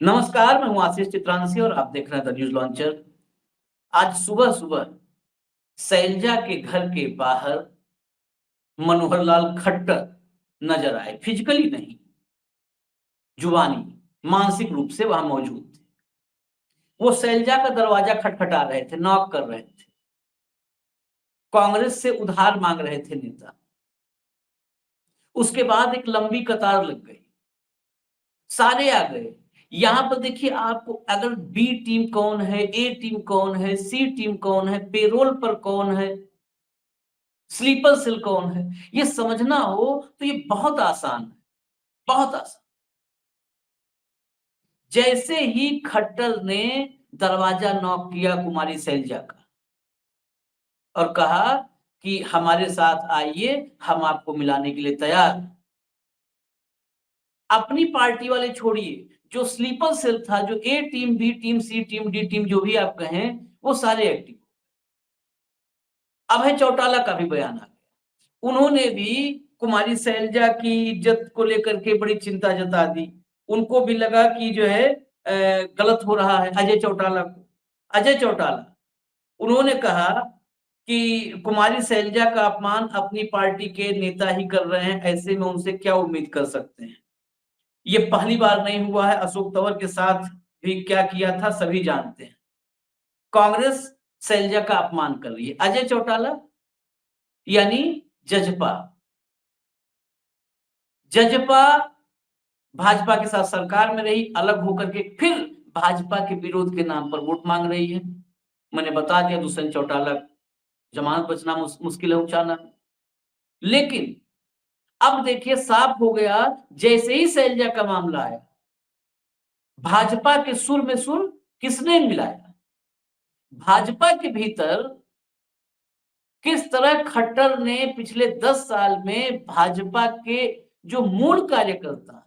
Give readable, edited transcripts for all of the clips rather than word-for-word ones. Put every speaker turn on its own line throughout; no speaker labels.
नमस्कार, मैं हूं आशीष चित्रांशी और आप देख रहे हैं द न्यूज लॉन्चर। आज सुबह सुबह शैलजा के घर के बाहर मनोहर लाल खट्टर नजर आए। फिजिकली नहीं, जुबानी, मानसिक रूप से वहां मौजूद थे। वो शैलजा का दरवाजा खटखटा रहे थे, नॉक कर रहे थे। कांग्रेस से उधार मांग रहे थे नेता। उसके बाद एक लंबी कतार लग गई, सारे आ गए। यहां पर देखिए, आपको अगर बी टीम कौन है, ए टीम कौन है, सी टीम कौन है, पेरोल पर कौन है, स्लीपर सेल कौन है, ये समझना हो तो ये बहुत आसान है, बहुत आसान। जैसे ही खट्टर ने दरवाजा नॉक किया कुमारी शैलजा का और कहा कि हमारे साथ आइए, हम आपको मिलाने के लिए तैयार हैं। अपनी पार्टी वाले छोड़िए, जो स्लीपर सेल था, जो ए टीम, बी टीम, सी टीम, डी टीम, जो भी आप कहें, वो सारे एक्टिव। अभय चौटाला का भी बयान आ गया। उन्होंने भी कुमारी शैलजा की इज्जत को लेकर के बड़ी चिंता जता दी। उनको भी लगा कि जो है गलत हो रहा है। अजय चौटाला उन्होंने कहा कि कुमारी शैलजा का अपमान अपनी पार्टी के नेता ही कर रहे हैं, ऐसे में उनसे क्या उम्मीद कर सकते हैं। ये पहली बार नहीं हुआ है, अशोक तंवर के साथ भी क्या किया था सभी जानते हैं। कांग्रेस शैलजा का अपमान कर रही है। अजय चौटाला यानी जजपा जजपा भाजपा के साथ सरकार में रही, अलग होकर के फिर भाजपा के विरोध के नाम पर वोट मांग रही है। मैंने बता दिया, दुष्यंत चौटाला जमानत बचना मुश्किल है उचाना। लेकिन अब देखिए, साफ हो गया, जैसे ही शैलजा का मामला आया, भाजपा के सुर में सुर किसने मिलाया। भाजपा के भीतर किस तरह खट्टर ने पिछले 10 साल में भाजपा के जो मूल कार्यकर्ता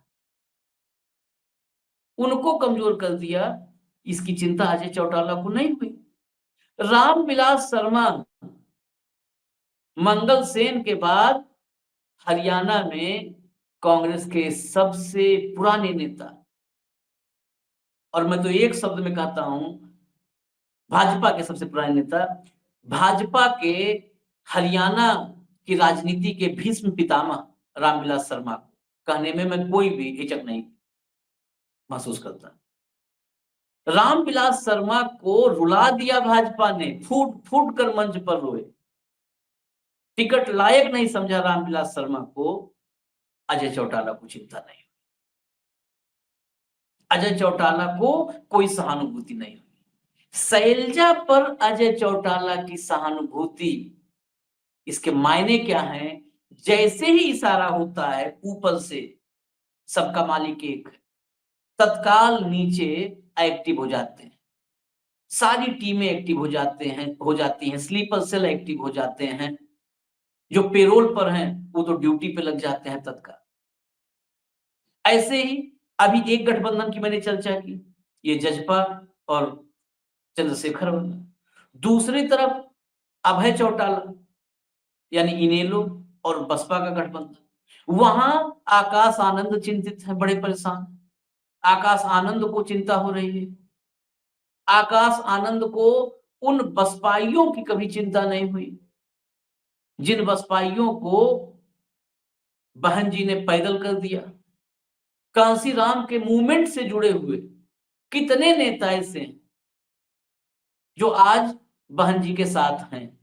उनको कमजोर कर दिया, इसकी चिंता अजय चौटाला को नहीं हुई। रामविलास शर्मा मंगल सेन के बाद हरियाणा में कांग्रेस के सबसे पुराने नेता, और मैं तो एक शब्द में कहता हूं, भाजपा के सबसे पुराने नेता, भाजपा के हरियाणा की राजनीति के भीष्म पितामह रामविलास शर्मा को कहने में मैं कोई भी हिचक नहीं महसूस करता। रामविलास शर्मा को रुला दिया भाजपा ने, फूट फूट कर मंच पर रोए। टिकट लायक नहीं समझा रामविलास शर्मा को, अजय चौटाला को चिंता नहीं। अजय चौटाला को कोई सहानुभूति नहीं हुई। शैलजा पर अजय चौटाला की सहानुभूति, इसके मायने क्या हैं? जैसे ही इशारा होता है ऊपर से, सबका मालिक एक है, तत्काल नीचे एक्टिव हो जाते हैं, सारी टीमें एक्टिव हो जाती हैं, स्लीपर सेल एक्टिव हो जाते हैं, जो पेरोल पर हैं वो तो ड्यूटी पे लग जाते हैं तत्काल। ऐसे ही अभी एक गठबंधन की मैंने चर्चा की, ये जजपा और चंद्रशेखर वर्मा। दूसरी तरफ अभय चौटाला यानी इनेलो और बसपा का गठबंधन। वहां आकाश आनंद चिंतित है, बड़े परेशान। आकाश आनंद को चिंता हो रही है। आकाश आनंद को उन बसपाइयों की कभी चिंता नहीं हुई जिन बसपाइयों को बहन जी ने पैदल कर दिया। कांसीराम के मूवमेंट से जुड़े हुए कितने नेता ऐसे हैं जो आज बहन जी के साथ हैं,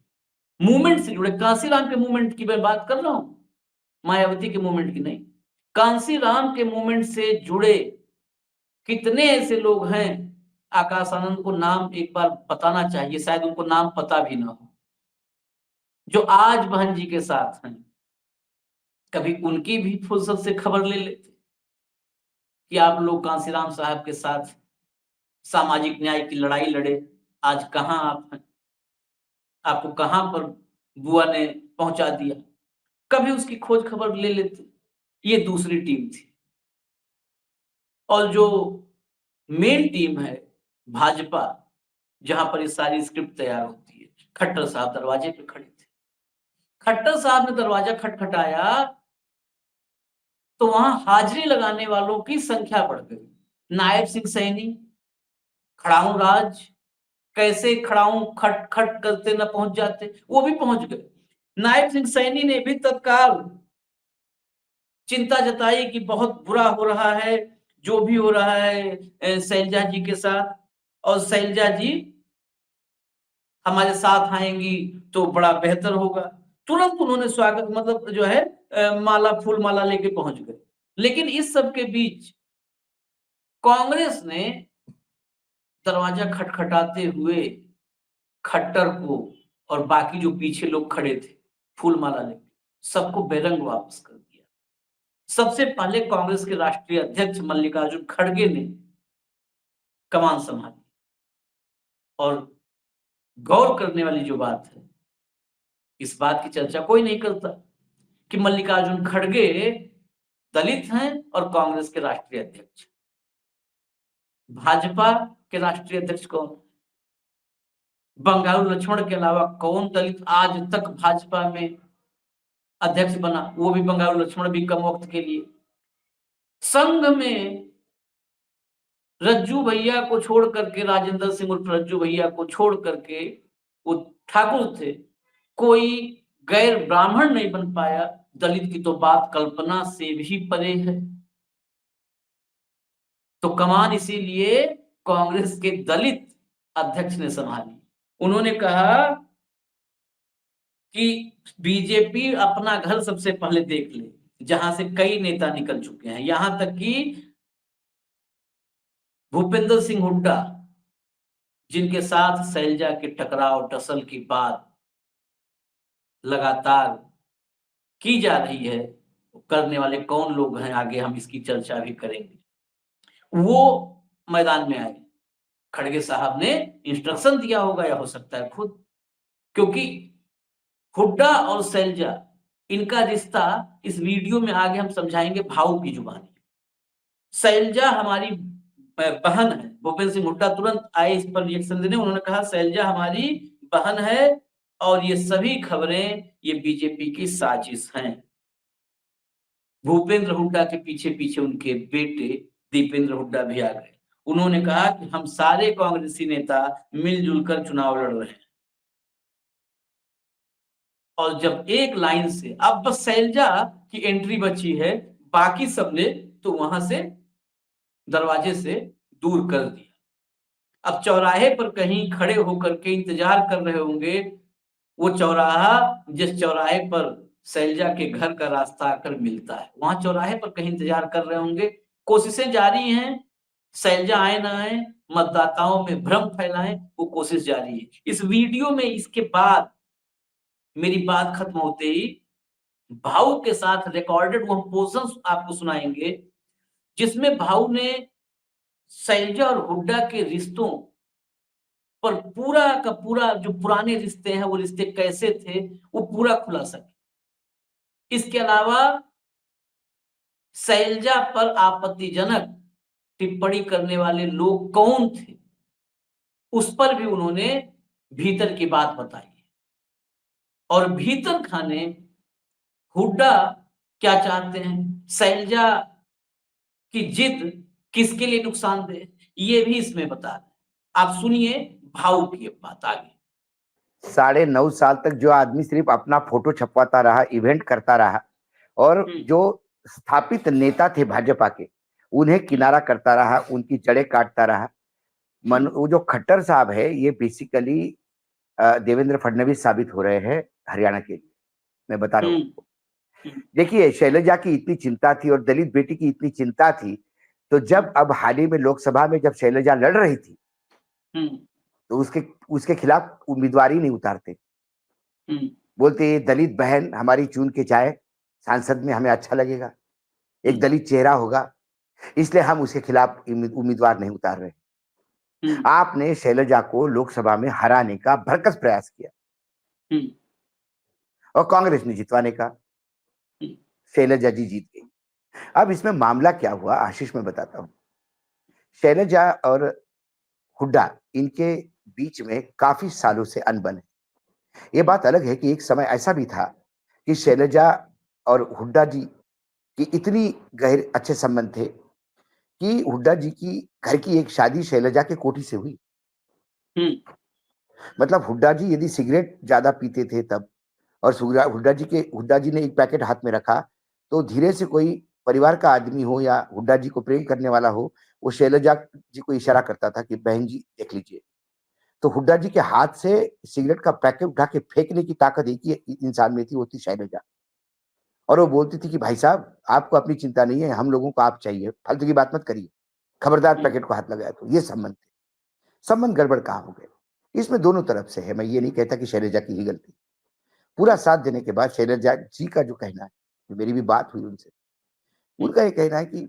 मूवमेंट से जुड़े। कांसीराम के मूवमेंट की मैं बात कर रहा हूं, मायावती के मूवमेंट की नहीं। कांसीराम के मूवमेंट से जुड़े कितने ऐसे लोग हैं, आकाश आनंद को नाम एक बार बताना चाहिए, शायद उनको नाम पता भी ना हो, जो आज बहन जी के साथ हैं। कभी उनकी भी फुर्सत से खबर ले लेते कि आप लोग कांसीराम साहब के साथ सामाजिक न्याय की लड़ाई लड़े, आज कहां आप हैं, आपको कहां पर बुआ ने पहुंचा दिया, कभी उसकी खोज खबर ले लेते। ये दूसरी टीम थी। और जो मेन टीम है भाजपा, जहां पर ये सारी स्क्रिप्ट तैयार होती है, खट्टर साहब दरवाजे पे खड़े थे। खट्टर साहब ने दरवाजा खटखटाया तो वहां हाजिरी लगाने वालों की संख्या बढ़ गई। नायब सिंह सैनी, खड़ाऊ राज, कैसे खड़ाऊ खट खट करते न पहुंच जाते, वो भी पहुंच गए। नायब सिंह सैनी ने भी तत्काल चिंता जताई कि बहुत बुरा हो रहा है, जो भी हो रहा है शैलजा जी के साथ, और शैलजा जी हमारे साथ आएंगी तो बड़ा बेहतर होगा। तुरंत उन्होंने स्वागत मतलब जो है माला फूल माला लेके पहुंच गए। लेकिन इस सब के बीच कांग्रेस ने दरवाजा खटखटाते हुए खट्टर को और बाकी जो पीछे लोग खड़े थे फूल माला लेके सबको बेरंग वापस कर दिया। सबसे पहले कांग्रेस के राष्ट्रीय अध्यक्ष मल्लिकार्जुन खड़गे ने कमान संभाली। और गौर करने वाली जो बात है, इस बात की चर्चा कोई नहीं करता कि मल्लिकार्जुन खड़गे दलित हैं और कांग्रेस के राष्ट्रीय अध्यक्ष। भाजपा के राष्ट्रीय अध्यक्ष कौन? बंगारू लक्ष्मण के अलावा कौन दलित आज तक भाजपा में अध्यक्ष बना? वो भी बंगारू लक्ष्मण भी कम वक्त के लिए। संघ में रज्जू भैया को छोड़ करके, राजेंद्र सिंह उर्फ रज्जू भैया को छोड़ करके वो ठाकुर थे, कोई गैर ब्राह्मण नहीं बन पाया। दलित की तो बात कल्पना से भी परे है। तो कमान इसीलिए कांग्रेस के दलित अध्यक्ष ने संभाली। उन्होंने कहा कि बीजेपी अपना घर सबसे पहले देख ले, जहां से कई नेता निकल चुके हैं, यहां तक कि भूपेंद्र सिंह हुड्डा, जिनके साथ शैलजा के टकराव टसल की बात लगातार की जा रही है, करने वाले कौन लोग हैं आगे हम इसकी चर्चा भी करेंगे, वो मैदान में आए। खड़गे साहब ने इंस्ट्रक्शन दिया होगा या हो सकता है खुद, क्योंकि हुड्डा और शैलजा इनका रिश्ता इस वीडियो में आगे हम समझाएंगे भाव की जुबानी। शैलजा हमारी बहन है। भूपेंद्र सिंह हुड्डा तुरंत आए इस पर रिएक्शन देने। उन्होंने कहा शैलजा हमारी बहन है और ये सभी खबरें ये बीजेपी की साजिश हैं। भूपेंद्र हुड्डा के पीछे पीछे उनके बेटे दीपेंद्र हुड्डा भी आ गए। उन्होंने कहा कि हम सारे कांग्रेसी नेता मिलजुल कर चुनाव लड़ रहे हैं। और जब एक लाइन से अब बस शैलजा की एंट्री बची है, बाकी सबने तो वहां से दरवाजे से दूर कर दिया। अब चौराहे पर कहीं खड़े होकर के इंतजार कर रहे होंगे, वो चौराहा जिस चौराहे पर शैलजा के घर का रास्ता आकर मिलता है, वहां चौराहे पर कहीं इंतजार कर रहे होंगे। कोशिशें जारी हैं, शैलजा आए ना आए, मतदाताओं में भ्रम फैलाएं, वो कोशिश जारी है। इस वीडियो में इसके बाद मेरी बात खत्म होते ही भाऊ के साथ रिकॉर्डेड वो पोर्शन आपको सुनाएंगे, जिसमें भाऊ ने शैलजा और हुड्डा के रिश्तों पर पूरा का पूरा जो पुराने रिश्ते हैं वो रिश्ते कैसे थे वो पूरा खुलासा किया। इसके अलावा शैलजा पर आपत्तिजनक टिप्पणी करने वाले लोग कौन थे, उस पर भी उन्होंने भीतर की बात बताई। और भीतर खाने हुड्डा क्या चाहते हैं, शैलजा की जिद किसके लिए नुकसानदेह, ये भी इसमें बता रहे। आप सुनिए भाव की बात आगे।
9.5 साल तक जो आदमी सिर्फ अपना फोटो छपवाता रहा, इवेंट करता रहा, और जो स्थापित नेता थे भाजपा के, उन्हें किनारा करता रहा, उनकी जड़ें काटता रहा। वो जो खट्टर साहब है, ये बेसिकली देवेंद्र फडणवीस साबित हो रहे हैं हरियाणा के लिए। मैं बता रहा हूँ। देखिए, शैलजा की इतनी चिंता थी और दलित बेटी की इतनी चिंता थी, तो जब अब हाल ही में लोकसभा में जब शैलजा लड़ रही थी, तो उसके खिलाफ उम्मीदवार ही नहीं उतारते। बोलते ये दलित बहन हमारी चुन के जाए, सांसद में हमें अच्छा लगेगा, एक दलित चेहरा होगा, इसलिए हम उसके खिलाफ उम्मीदवार नहीं उतार रहे। आपने शैलजा को लोकसभा में हराने का भरकस प्रयास किया और कांग्रेस ने जितवाने का, शैलजा जी जीत गई। अब इसमें मामला क्या हुआ, आशीष मैं बताता हूं। शैलजा और हुड्डा, इनके बीच में काफी सालों से अनबन है। ये बात अलग है कि एक समय ऐसा भी था कि शैलजा और हुड्डा जी की इतनी गहरे अच्छे संबंध थे कि हुड्डा जी की घर की एक शादी शैलजा के कोठी से हुई। मतलब हुड्डा जी यदि सिगरेट ज्यादा पीते थे तब, और हुड्डा जी ने एक पैकेट हाथ में रखा, तो धीरे से कोई परिवार का आदमी हो या हुड्डा जी को प्रेम करने वाला हो, वो शैलजा जी को इशारा करता था कि बहन जी देख लीजिए। तो हुड्डा जी के हाथ से सिगरेट का पैकेट उठा के फेंकने की ताकत एक ही इंसान में थी, वो थी शैलजा। और वो बोलती थी कि भाई साहब आपको अपनी चिंता नहीं है, हम लोगों को आप चाहिए, फालतू की बात मत करिए, खबरदार पैकेट को हाथ लगाया तो। ये संबंध थे। संबंध गड़बड़ कहाँ हो गए? इसमें दोनों तरफ से है, मैं ये नहीं कहता कि शैलजा की ही गलती। पूरा साथ देने के बाद शैलजा जी का जो कहना है, मेरी भी बात हुई उनसे, उनका ये कहना है कि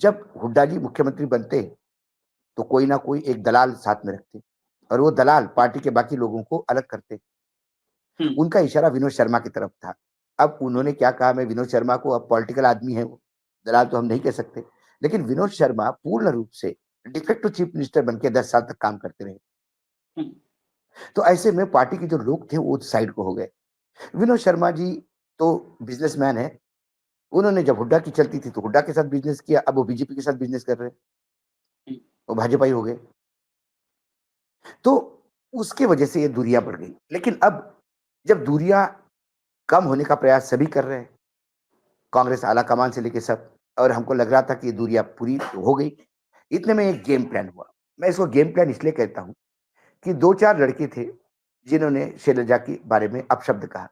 जब हुड्डा जी मुख्यमंत्री बनते तो कोई ना कोई एक दलाल साथ में रखते, और वो दलाल पार्टी के बाकी लोगों को अलग करते। उनका इशारा विनोद शर्मा की तरफ था। अब उन्होंने क्या कहा, मैं विनोद शर्मा को, अब पॉलिटिकल आदमी है वो, दलाल तो हम नहीं कह सकते, लेकिन विनोद शर्मा पूर्ण रूप से डिफेक्टो चीफ मिनिस्टर बन के 10 साल तक काम करते रहे। तो ऐसे में पार्टी के जो लोग थे वो साइड को हो गए। विनोद शर्मा जी तो बिजनेसमैन है, उन्होंने जब हुड्डा की चलती थी तो हुड्डा के साथ बिजनेस किया, अब वो बीजेपी के साथ बिजनेस कर रहे हैं, वो भाजपाई हो गए। तो उसके वजह से ये दूरियां बढ़ गई। लेकिन अब जब दूरियां कम होने का प्रयास सभी कर रहे हैं, कांग्रेस आला कमान से लेके सब, और हमको लग रहा था कि ये दूरियां पूरी हो गई, इतने में एक गेम प्लान हुआ। मैं इसको गेम प्लान इसलिए कहता हूं कि 2-4 लड़के थे जिन्होंने शैलजा के बारे में अपशब्द कहा,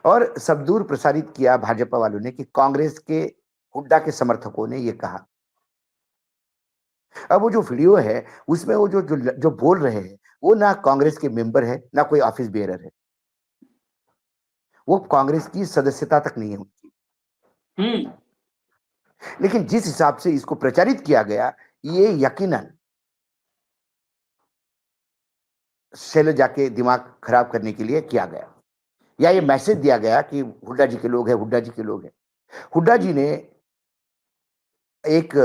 और सबदूर प्रसारित किया भाजपा वालों ने कि कांग्रेस के हुड्डा के समर्थकों ने ये कहा। अब वो जो वीडियो है उसमें वो जो बोल रहे हैं वो ना कांग्रेस के मेंबर है ना कोई ऑफिस बेयरर है, वो कांग्रेस की सदस्यता तक नहीं है उनकी। लेकिन जिस हिसाब से इसको प्रचारित किया गया, ये यकीनन शैलजा के दिमाग खराब करने के लिए किया गया, या ये मैसेज दिया गया कि हुड्डा जी के लोग हैं, हुड्डा जी के लोग हैं। हुड्डा जी ने एक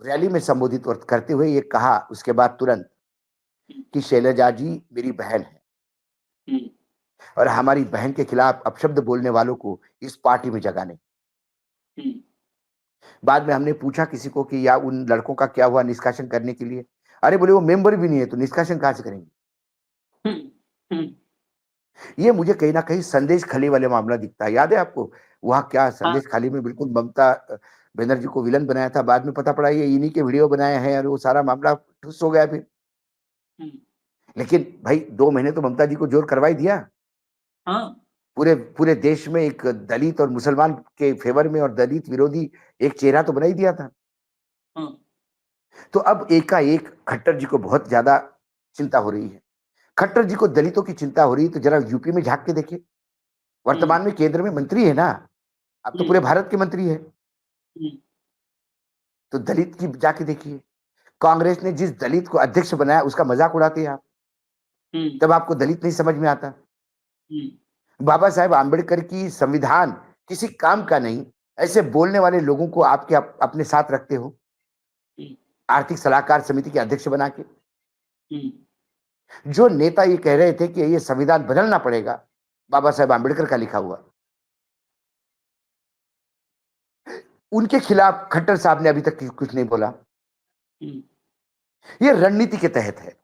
रैली में संबोधित करते हुए ये कहा उसके बाद तुरंत कि शैलजा जी मेरी बहन है, और हमारी बहन के खिलाफ अपशब्द बोलने वालों को इस पार्टी में जगह नहीं। बाद में हमने पूछा किसी को कि या उन लड़कों का क्या हुआ निष्कासन करने के लिए, अरे बोले वो मेंबर भी नहीं है तो निष्कासन कहां से करेंगे। ये मुझे कहीं ना कहीं संदेश खाली वाले मामला दिखता है। याद है आपको वहां क्या संदेश खाली में बिल्कुल ममता बनर्जी को विलन बनाया था, बाद में पता पड़ा ये इन्हीं के वीडियो बनाए हैं, और वो सारा मामला ठुस हो गया फिर। लेकिन भाई 2 महीने तो ममता जी को जोर करवा ही दिया। पूरे पूरे देश में एक दलित और मुसलमान के फेवर में और दलित विरोधी एक चेहरा तो बना ही दिया था। तो अब एकाएक खट्टर जी को बहुत ज्यादा चिंता हो रही है। खट्टर जी को दलितों की चिंता हो रही है तो जरा यूपी में झांक के देखे, वर्तमान में केंद्र में मंत्री है ना, अब तो पूरे भारत के मंत्री है, तो दलित की जाके देखिए। कांग्रेस ने जिस दलित को अध्यक्ष बनाया उसका मजाक उड़ाते हैं आप, तब आपको दलित नहीं समझ में आता। बाबा साहेब आंबेडकर की संविधान किसी काम का नहीं, ऐसे बोलने वाले लोगों को आपके अपने साथ रखते हो, आर्थिक सलाहकार समिति के अध्यक्ष बना के। जो नेता ये कह रहे थे कि ये संविधान बदलना पड़ेगा, बाबा साहेब आंबेडकर का लिखा हुआ, उनके खिलाफ खट्टर साहब ने अभी तक कुछ नहीं बोला। ये रणनीति के तहत है।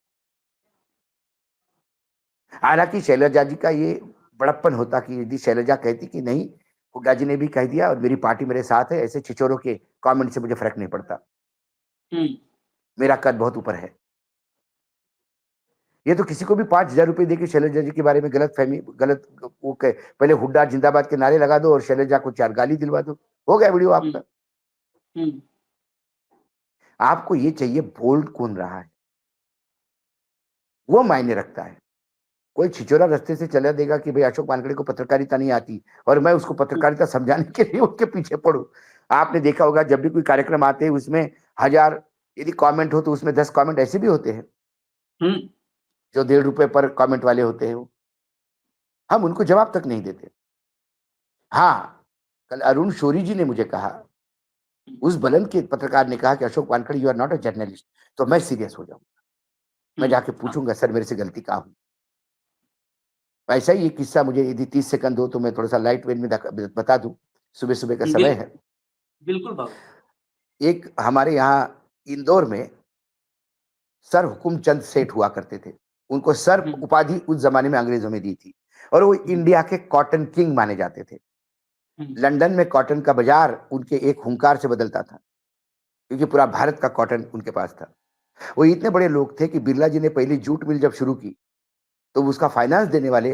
हालांकि शैलजा जी का ये बड़प्पन होता कि यदि शैलजा कहती कि नहीं हुड्डा जी ने भी कह दिया और मेरी पार्टी मेरे साथ है, ऐसे छिचोरों के कमेंट से मुझे फर्क नहीं पड़ता, मेरा कद बहुत ऊपर है। ये तो किसी को भी 5,000 रुपए देके शैलजा जी के बारे में गलत फहमी, गलत वो पहले हुड्डा जिंदाबाद के नारे लगा दो और शैलजा को 4 गाली दिलवा दो, हो गया वीडियो आपका। आपको ये चाहिए बोल्ड कौन रहा है, वो मायने रखता है। कोई छिचोरा रास्ते से चला देगा कि भाई अशोक वानखेड़े को पत्रकारिता नहीं आती और मैं उसको पत्रकारिता समझाने के लिए उसके पीछे पड़ू। आपने देखा होगा जब भी कोई कार्यक्रम आते हैं उसमें 1000 यदि कमेंट हो तो उसमें 10 कमेंट ऐसे भी होते हैं जो 1.5 रुपए पर कमेंट वाले होते हैं, हम उनको जवाब तक नहीं देते। हाँ, कल अरुण शोरी जी ने मुझे कहा, उस बुलंद के पत्रकार ने कहा कि Ashok Wankhede you are not a journalist, तो मैं सीरियस हो जाऊंगा, मैं जाके पूछूंगा सर मेरे से गलती कहाँ हुई। ऐसा ही एक किस्सा मुझे यदि 30 सेकंड हो तो मैं थोड़ा सा लाइट वेट में बता दूं। सुबह सुबह का समय है।
बिल्कुल बाबू।
एक हमारे यहाँ इंदौर में सर हुकुमचंद सेठ हुआ करते थे। उनको सर उपाधि उस जमाने में अंग्रेजों में दी थी और वो इंडिया के कॉटन किंग माने जाते थे। लंदन में कॉटन का बाजार उनके एक हुंकार से बदलता था, क्योंकि पूरा भारत का कॉटन उनके पास था। वो इतने बड़े लोग थे कि बिरला जी ने पहली जूट मिल जब शुरू की, तो उसका फाइनेंस देने वाले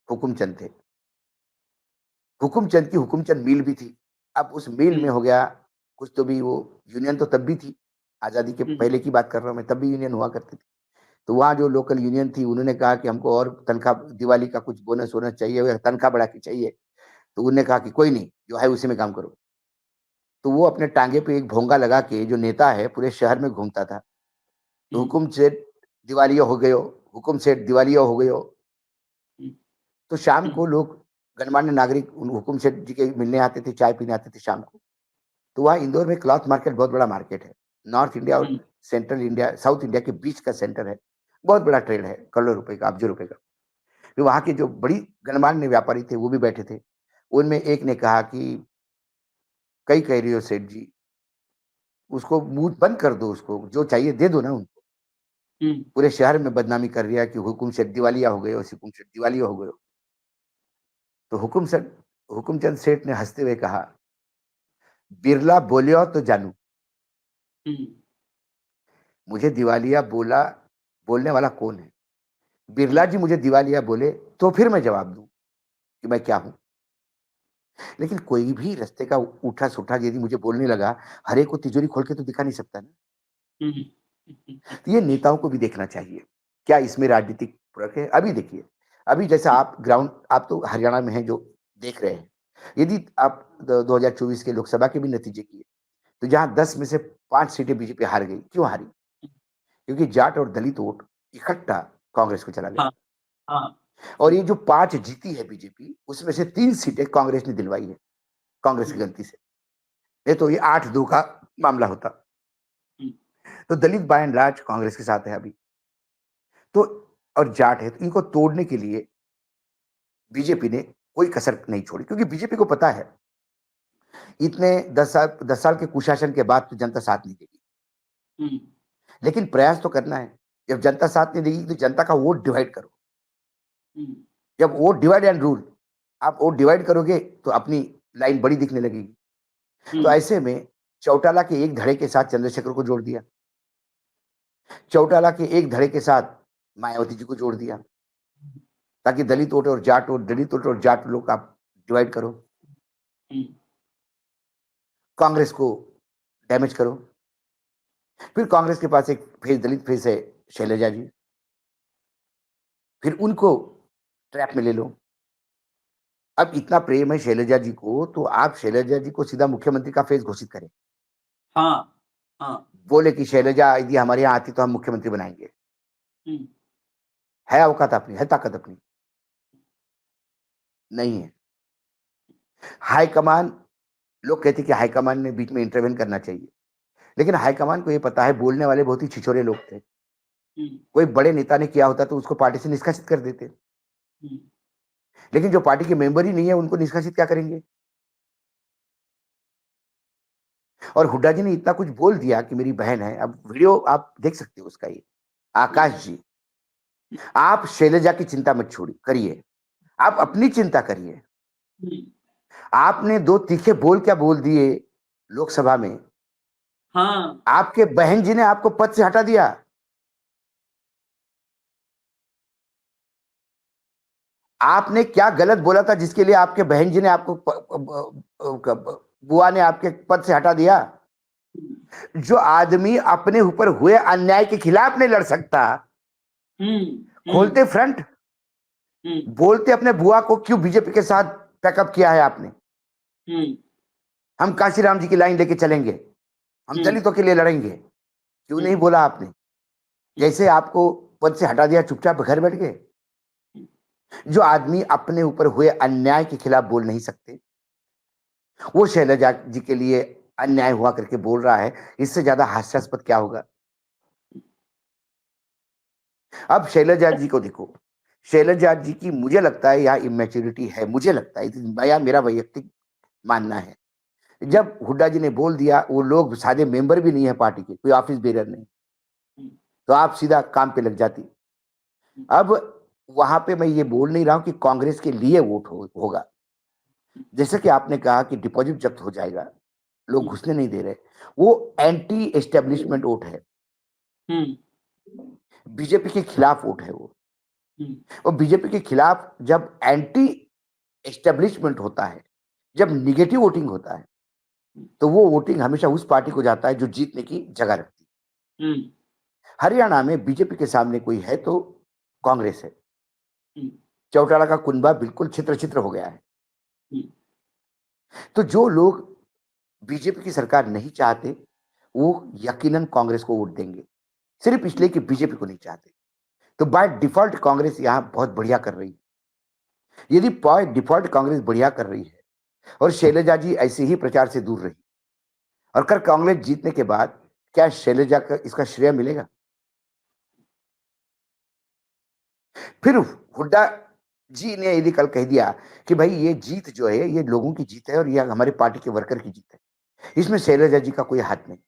हुकुमचंद थे। हुकुमचंद की हुकुमचंद मिल भी थी। अब उस मिल में हो गया कुछ, तो भी वो यूनियन तो तब भी थी, आजादी के पहले की बात कर रहा हूं मैं, तब भी यूनियन हुआ करती थी। तो वहाँ जो लोकल यूनियन थी, उन्होंने कहा कि हमको और तनख्वाह, दिवाली का कुछ बोनस वोनस चाहिए या तनख्वाह बढ़ा के चाहिए। तो उन्होंने कहा कि कोई नहीं, जो है उसी में काम करो। तो वो अपने टांगे पे एक भोंगा लगा के, जो नेता है, पूरे शहर में घूमता था। तो हुकुम सेठ दिवालिया हो गयो, हुकुम सेठ दिवालिया हो गयो। तो शाम को लोग, गणमान्य नागरिक हुकुम सेठ जी के मिलने आते थे, चाय पीने आते थे शाम को। तो वहाँ इंदौर में क्लॉथ मार्केट बहुत बड़ा मार्केट है। नॉर्थ इंडिया और सेंट्रल इंडिया, साउथ इंडिया के बीच का सेंटर है। बहुत बड़ा ट्रेड है, करोड़ों रुपए का, अब्जों रुपए का। फिर वहाँ के जो बड़ी गणमान्य व्यापारी थे, वो भी बैठे थे। उनमें एक ने कहा कि कई कह रही हो सेठ जी, उसको मुँह बंद कर दो, उसको जो चाहिए दे दो ना उनको। पूरे शहर में बदनामी कर रहा है कि हुकुम सेठ दिवालिया हो गए, हुकुम सेठ दिवालिया हो गए। तो हुकुमचंद सेठ ने हंसते हुए कहा, बिरला बोलियो तो जानू, मुझे दिवालिया बोलने वाला कौन है? बिरला जी मुझे दिवालिया बोले तो फिर मैं जवाब दूं कि मैं क्या हूं। लेकिन कोई भी रास्ते का उठा सुठा यदि मुझे बोलने लगा, हर एक को तिजोरी खोल के तो दिखा नहीं सकता ना। तो ये नेताओं को भी देखना चाहिए, क्या इसमें राजनीतिक फर्क है? अभी देखिए, अभी जैसा आप तो हरियाणा में हैं, जो देख रहे हैं। यदि आप 2024 के लोकसभा के भी नतीजे किए, तो जहां 10 में से 5 सीटें बीजेपी हार गई। क्यों हारी? क्योंकि जाट और दलित वोट इकट्ठा कांग्रेस को चला गया। और ये जो 5 जीती है बीजेपी, उसमें से 3 सीटें कांग्रेस ने दिलवाई है, कांग्रेस की गलती से। नहीं तो ये 8-2 का मामला होता। तो दलित बाय एंड लार्ज कांग्रेस के साथ है अभी। तो और जाट है, तो इनको तोड़ने के लिए बीजेपी ने कोई कसर नहीं छोड़ी, क्योंकि बीजेपी को पता है इतने 10 साल के कुशासन के बाद तो जनता साथ नहीं देगी। लेकिन प्रयास तो करना है। जब जनता साथ नहीं देगी, तो जनता का वोट डिवाइड करो। जब वोट डिवाइड एंड रूल, आप वोट डिवाइड करोगे तो अपनी लाइन बड़ी दिखने लगेगी। तो ऐसे में चौटाला के एक धड़े के साथ चंद्रशेखर को जोड़ दिया, चौटाला के एक धड़े के साथ मायावती जी को जोड़ दिया, ताकि दलित वोट और जाट लोग आप डिवाइड करो, कांग्रेस को डैमेज करो। फिर कांग्रेस के पास एक फेस दलित फेस है, शैलजा जी, फिर उनको ट्रैप में ले लो। अब इतना प्रेम है शैलजा जी को, तो आप शैलजा जी को सीधा मुख्यमंत्री का फेस घोषित करें। बोले कि शैलजा यदि हमारे यहाँ आती तो हम मुख्यमंत्री बनाएंगे। है औकात अपनी, है ताकत अपनी? नहीं है। हाईकमान, लोग कहते कि हाईकमान ने बीच में इंटरवेन करना चाहिए, लेकिन हाईकमान को ये पता है, बोलने वाले बहुत ही छिछोरे लोग थे। कोई बड़े नेता ने किया होता तो उसको पार्टी से निष्कासित कर देते, लेकिन जो पार्टी के मेंबर ही नहीं है, उनको निष्कासित क्या करेंगे? और हुड्डा जी ने इतना कुछ बोल दिया कि मेरी बहन है। अब वीडियो आप देख सकते हो उसका, ये आकाश जी, आप शैलजा की चिंता मत छोड़िए, करिए, आप अपनी चिंता करिए। आपने 2 तीखे बोल क्या बोल दिए लोकसभा में। आपके बहन जी ने आपको पद से हटा दिया। आपने क्या गलत बोला था जिसके लिए आपके बहन जी ने आपको बुआ ने आपके पद से हटा दिया? जो आदमी अपने ऊपर हुए अन्याय के खिलाफ नहीं लड़ सकता, खोलते फ्रंट, बोलते अपने बुआ को क्यों बीजेपी के साथ पैकअप किया है आपने? हम काशीराम जी की लाइन लेके चलेंगे, हम दलितों के लिए लड़ेंगे, क्यों नहीं बोला आपने? जैसे आपको पद से हटा दिया, चुपचाप घर बैठ गए। जो आदमी अपने ऊपर हुए अन्याय के खिलाफ बोल नहीं सकते, वो शैलजा जी के लिए अन्याय हुआ करके बोल रहा है, इससे ज्यादा हास्यास्पद क्या होगा? अब शैलजा जी को देखो, शैलजा जी की मुझे लगता है यहाँ इमेच्योरिटी है, मुझे लगता है, या मेरा वैयक्तिक मानना है। जब हुड्डा जी ने बोल दिया, वो लोग सादे मेंबर भी नहीं है पार्टी के, कोई ऑफिस बेरर नहीं, तो आप सीधा काम पे लग जाती। अब वहां पे मैं ये बोल नहीं रहा हूं कि कांग्रेस के लिए वोट होगा। जैसे कि आपने कहा कि डिपॉजिट जब्त हो जाएगा, लोग घुसने नहीं दे रहे, वो एंटी एस्टेब्लिशमेंट वोट है, बीजेपी के खिलाफ वोट है वो। और बीजेपी के खिलाफ जब एंटी एस्टेब्लिशमेंट होता है, जब निगेटिव वोटिंग होता है, तो वो वोटिंग हमेशा उस पार्टी को जाता है जो जीतने की जगह रखती है। हरियाणा में बीजेपी के सामने कोई है तो कांग्रेस है। चौटाला का कुनबा बिल्कुल छित्र छित्र हो गया है। तो जो लोग बीजेपी की सरकार नहीं चाहते, वो यकीनन कांग्रेस को वोट देंगे, सिर्फ इसलिए कि बीजेपी को नहीं चाहते। तो बाय डिफॉल्ट कांग्रेस यहां बहुत बढ़िया कर रही है। यदि बाय डिफॉल्ट कांग्रेस बढ़िया कर रही है और शैलजा जी ऐसे ही प्रचार से दूर रही, और कर कांग्रेस जीतने के बाद क्या शैलजा का इसका श्रेय मिलेगा? फिर हुड्डा जी ने यदि कल कह दिया कि भाई ये जीत जो है ये लोगों की जीत है और ये हमारे पार्टी के वर्कर की जीत है, इसमें शैलजा जी का कोई हाथ नहीं,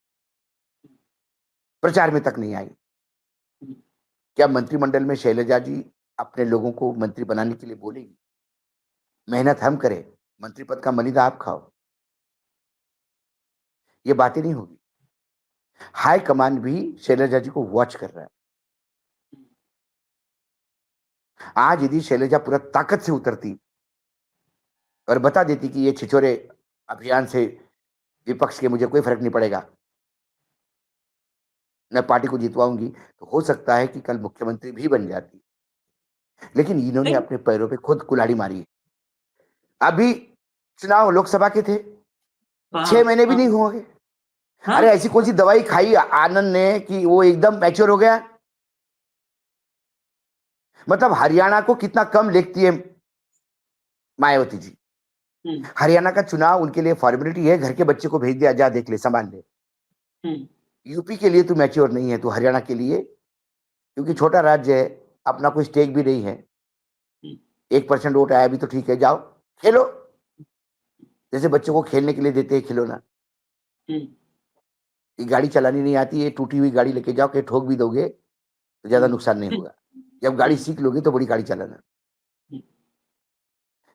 प्रचार में तक नहीं आई, क्या मंत्रिमंडल में शैलजा जी अपने लोगों को मंत्री बनाने के लिए बोलेगी? मेहनत हम करें, मंत्री पद का मलिदा आप खाओ, ये बातें नहीं होगी। हाई कमान भी शैलजा जी को वॉच कर रहा है। आज यदि शैलजा पूरा ताकत से उतरती और बता देती कि ये छिछोरे अभियान से विपक्ष के मुझे कोई फर्क नहीं पड़ेगा, मैं पार्टी को जितवाऊंगी, तो हो सकता है कि कल मुख्यमंत्री भी बन जाती। लेकिन इन्होंने
नहीं।
अपने पैरों पे खुद कुल्हाड़ी मारी है। अभी चुनाव लोकसभा के थे, 6 महीने भी नहीं हुए। अरे ऐसी कौन सी दवाई खाई आनंद ने कि वो एकदम मैच्योर हो गया? मतलब हरियाणा को कितना कम लिखती है मायावती जी। हरियाणा का चुनाव उनके लिए फॉर्मेलिटी है, घर के बच्चे को भेज दिया, जा देख ले, संभाल ले। यूपी के लिए तू मैच्योर नहीं है, तू हरियाणा के लिए, क्योंकि छोटा राज्य है, अपना कोई स्टेक भी नहीं है, 1% वोट आया भी तो ठीक है, जाओ खेलो, जैसे बच्चों को खेलने के लिए देते हैं खिलौना। ये गाड़ी चलानी नहीं आती है, टूटी हुई गाड़ी लेके जाओ, के ठोक भी दोगे तो ज्यादा नुकसान नहीं होगा, जब गाड़ी सीख लोगे तो बड़ी गाड़ी चलाना।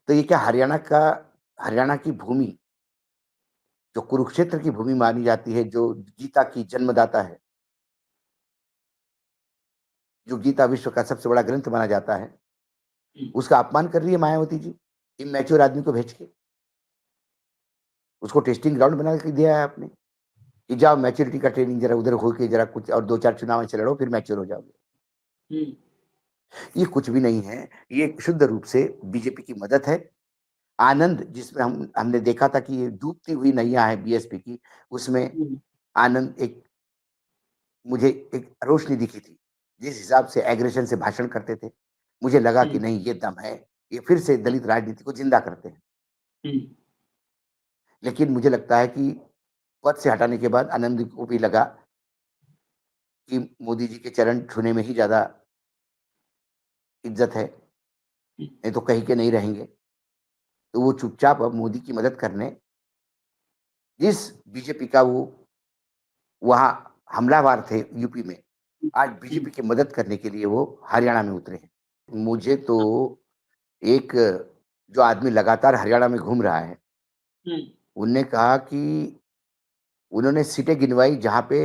तो ये क्या हरियाणा की भूमि जो कुरुक्षेत्र की भूमि मानी जाती है, जो गीता की जन्मदाता है, जो गीता विश्व का सबसे बड़ा ग्रंथ माना जाता है, उसका अपमान कर रही है मायावती जी इमैच्योर आदमी को भेज के। उसको टेस्टिंग ग्राउंड बना के दिया है आपने कि जाओ मैच्योरिटी का ट्रेनिंग जरा उधर होके जरा कुछ और 2-4 चुनाव ऐसे लड़ो, फिर मैच्योर हो जाओगे। ये कुछ भी नहीं है, ये शुद्ध रूप से बीजेपी की मदद है। आनंद जिसमें हमने देखा था कि ये डूबती हुई नैया है बीएसपी की, उसमें आनंद मुझे एक रोशनी दिखी थी। जिस हिसाब से एग्रेशन से भाषण करते थे, मुझे लगा कि नहीं ये दम है, ये फिर से दलित राजनीति को जिंदा करते हैं। लेकिन मुझे लगता है कि पद से हटाने के बाद आनंद को भी लगा कि मोदी जी के चरण छूने में ही ज्यादा इज्जत है, नहीं तो कहीं के नहीं रहेंगे। तो वो चुपचाप अब मोदी की मदद करने, जिस बीजेपी का वो वहां हमलावर थे यूपी में, आज बीजेपी की मदद करने के लिए वो हरियाणा में उतरे हैं। मुझे तो एक जो आदमी लगातार हरियाणा में घूम रहा है, उनने कहा कि उन्होंने सीटें गिनवाई जहां पे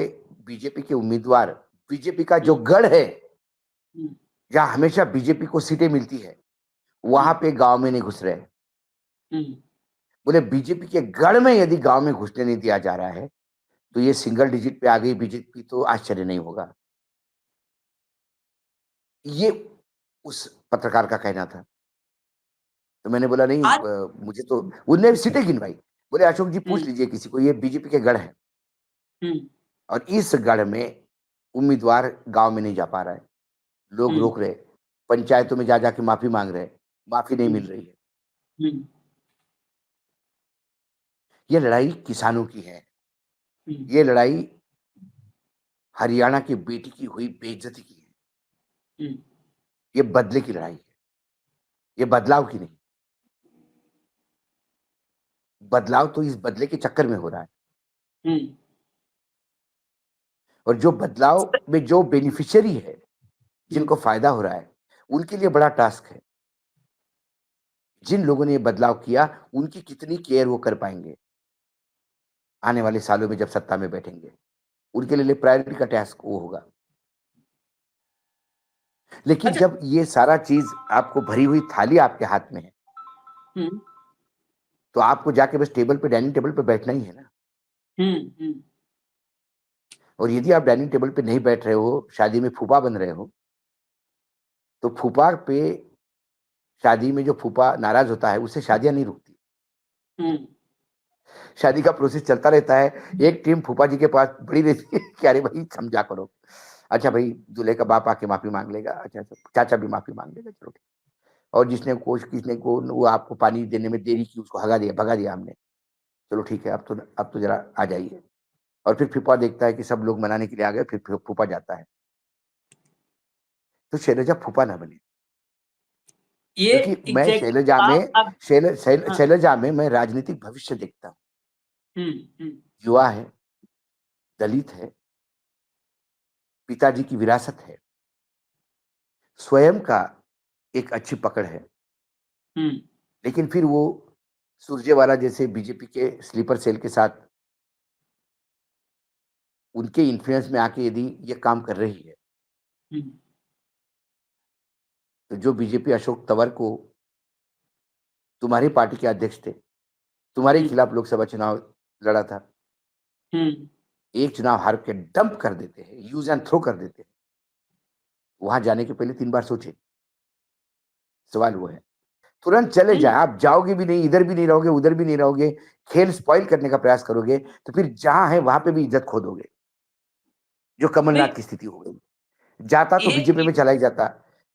बीजेपी के उम्मीदवार, बीजेपी का जो गढ़ है, जहां हमेशा बीजेपी को सीटें मिलती है, वहां पे गांव में नहीं घुस रहे। बोले बीजेपी के गढ़ में यदि गांव में घुसने नहीं दिया जा रहा है, तो ये सिंगल डिजिट पे आ गई बीजेपी, तो आश्चर्य नहीं होगा। ये उस पत्रकार का कहना था। तो मैंने बोला नहीं,
आज
मुझे तो उनने सीटें गिनवाई। बोले अशोक जी पूछ लीजिए किसी को, ये बीजेपी के गढ़ है और इस गढ़ में उम्मीदवार गांव में नहीं जा पा रहा है, लोग रोक रहे, पंचायतों में जा जाके माफी मांग रहे, माफी नहीं मिल रही है। ये लड़ाई किसानों की है, ये लड़ाई हरियाणा की बेटी की हुई बेइज्जती की है, ये बदले की लड़ाई है, ये बदलाव की नहीं। बदलाव तो इस बदले के चक्कर में हो रहा है,
हम्म।
और जो बदलाव में जो बेनिफिशियरी है, जिनको फायदा हो रहा है, उनके लिए बड़ा टास्क है। जिन लोगों ने ये बदलाव किया, उनकी कितनी केयर वो कर पाएंगे आने वाले सालों में जब सत्ता में बैठेंगे, उनके लिए प्रायोरिटी का टास्क वो होगा। लेकिन
अच्छा।
जब ये सारा चीज आपको भरी हुई थाली आपके हाथ में है,
हम्म।
तो आपको जाके बस टेबल पे, डाइनिंग टेबल पे बैठना ही है ना।
हम्म।
और यदि आप डाइनिंग टेबल पे नहीं बैठ रहे हो, शादी में फूफा बन रहे हो, तो फूफा पे, शादी में जो फूफा नाराज होता है, उससे शादियां नहीं रुकती।
हम्म।
शादी का प्रोसेस चलता रहता है। एक टीम फूफा जी के पास बड़ी रहती है कि अरे भाई समझा करो। अच्छा भाई, दूल्हे का बाप आके माफी मांग लेगा, अच्छा चाचा भी माफी मांग लेगा, चलो ठीक। और किसने को वो आपको पानी देने में देरी की, उसको भगा दिया हमने, चलो ठीक है, अब तो जरा आ जाइए। और फिर फूफा देखता है कि सब लोग मनाने के लिए आ गए, फिर फूफा जाता है। तो शैलजा फूफा ना बने,
ये
क्योंकि मैं
एग्जैक्टली आप हाँ।
शैलजा में मैं राजनीतिक भविष्य देखता हूँ।
हम्म।
युवा है, दलित है, पिताजी की विरासत है, स्वयं का एक अच्छी पकड़ है,
हम्म।
लेकिन फिर वो सुरजेवाला जैसे बीजेपी के स्लीपर सेल के साथ उनके इन्फ्लुएंस में आके यदि ये काम कर रही है,
हम्म।
तो जो बीजेपी अशोक तंवर को, तुम्हारी पार्टी के अध्यक्ष थे, तुम्हारे
हम्म।
खिलाफ लोकसभा चुनाव लड़ा था,
हम्म।
एक चुनाव हार के डंप कर देते हैं, यूज एंड थ्रो कर देते हैं, वहां जाने के पहले 3 बार सोचे। सवाल वो है, तुरंत चले जाए,
हम्म।
आप जाओगे भी नहीं, इधर भी नहीं रहोगे, उधर भी नहीं रहोगे, खेल स्पॉइल करने का प्रयास करोगे, तो फिर जहां है वहां पे भी इज्जत खो दोगे, जो
नहीं,
कमलनाथ की स्थिति हो गई। जाता तो बीजेपी
ये
में चला ही जाता,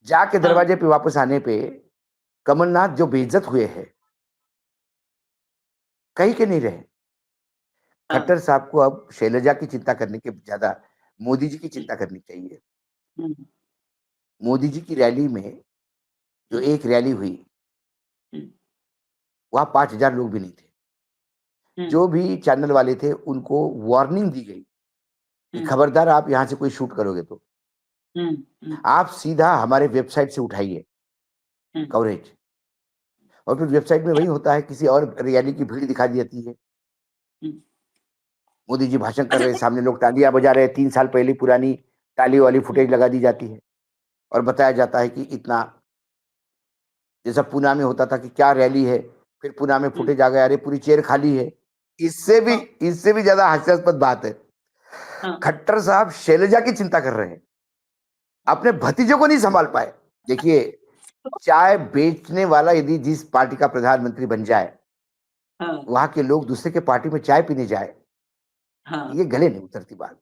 जाके
हाँ।
दरवाजे पे वापस आने पे कमलनाथ जो बेइज्जत हुए हैं, कहीं के नहीं रहे।
हाँ।
खट्टर साहब को अब शैलजा की चिंता करने के ज्यादा मोदी जी की चिंता करनी चाहिए।
हम्म।
मोदी जी की रैली में, जो
हम्म।
एक रैली हुई,
हम्म।
वहां 5,000 लोग भी नहीं थे।
हम्म।
जो भी चैनल वाले थे, उनको वार्निंग दी गई कि
हम्म।
खबरदार आप यहां से कोई शूट करोगे तो
हम्म। हम्म।
आप सीधा हमारे वेबसाइट से उठाइए
हम्म।
कवरेज। और फिर वेबसाइट में वही होता है, किसी और रैली की भीड़ दिखा दी जाती है।
हम्म।
मोदी जी भाषण कर
अच्छा।
रहे हैं, सामने लोग तालियां बजा रहे हैं, 3 साल पहले पुरानी ताली वाली
हम्म।
फुटेज लगा दी जाती है, और बताया जाता है कि इतना, जैसा पूना में होता था कि क्या रैली है, फिर पूना में
हम्म।
फुटेज आ गया, अरे पूरी चेयर खाली है। इससे भी
हाँ।
इससे भी ज्यादा हास्यास्पद बात है,
हाँ।
खट्टर साहब शैलजा की चिंता कर रहे हैं, अपने भतीजे को नहीं संभाल पाए। देखिए, चाय बेचने वाला यदि जिस पार्टी का प्रधानमंत्री बन जाए,
हाँ।
वहां के लोग दूसरे के पार्टी में चाय पीने जाए,
हाँ।
ये गले नहीं उतरती बात।